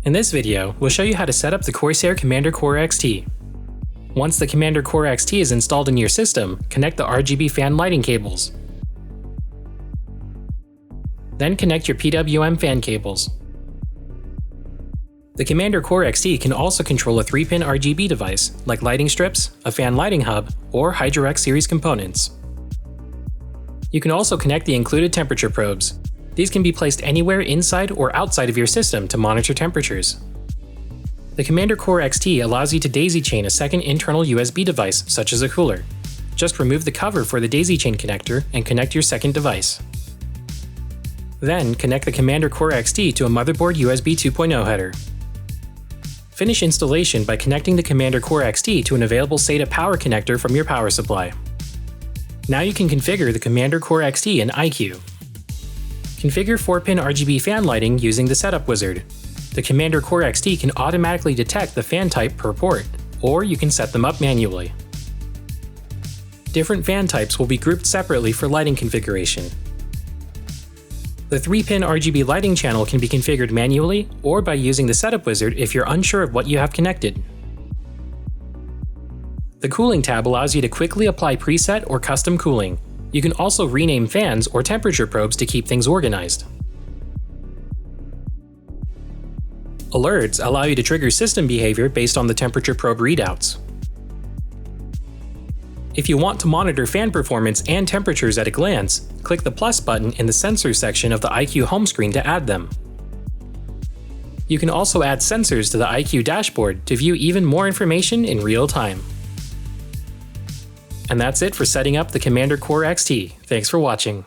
In this video, we'll show you how to set up the Corsair Commander Core XT. Once the Commander Core XT is installed in your system, connect the RGB fan lighting cables. Then connect your PWM fan cables. The Commander Core XT can also control a 3-pin RGB device, like lighting strips, a fan lighting hub, or HydroX series components. You can also connect the included temperature probes. These can be placed anywhere inside or outside of your system to monitor temperatures. The Commander Core XT allows you to daisy chain a second internal USB device, such as a cooler. Just remove the cover for the daisy chain connector and connect your second device. Then connect the Commander Core XT to a motherboard USB 2.0 header. Finish installation by connecting the Commander Core XT to an available SATA power connector from your power supply. Now you can configure the Commander Core XT in iCUE. Configure 4-pin RGB fan lighting using the Setup Wizard. The Commander Core XT can automatically detect the fan type per port, or you can set them up manually. Different fan types will be grouped separately for lighting configuration. The 3-pin RGB lighting channel can be configured manually or by using the Setup Wizard if you're unsure of what you have connected. The Cooling tab allows you to quickly apply preset or custom cooling. You can also rename fans or temperature probes to keep things organized. Alerts allow you to trigger system behavior based on the temperature probe readouts. If you want to monitor fan performance and temperatures at a glance, click the plus button in the Sensors section of the iCUE home screen to add them. You can also add sensors to the iCUE dashboard to view even more information in real time. And that's it for setting up the Commander Core XT. Thanks for watching.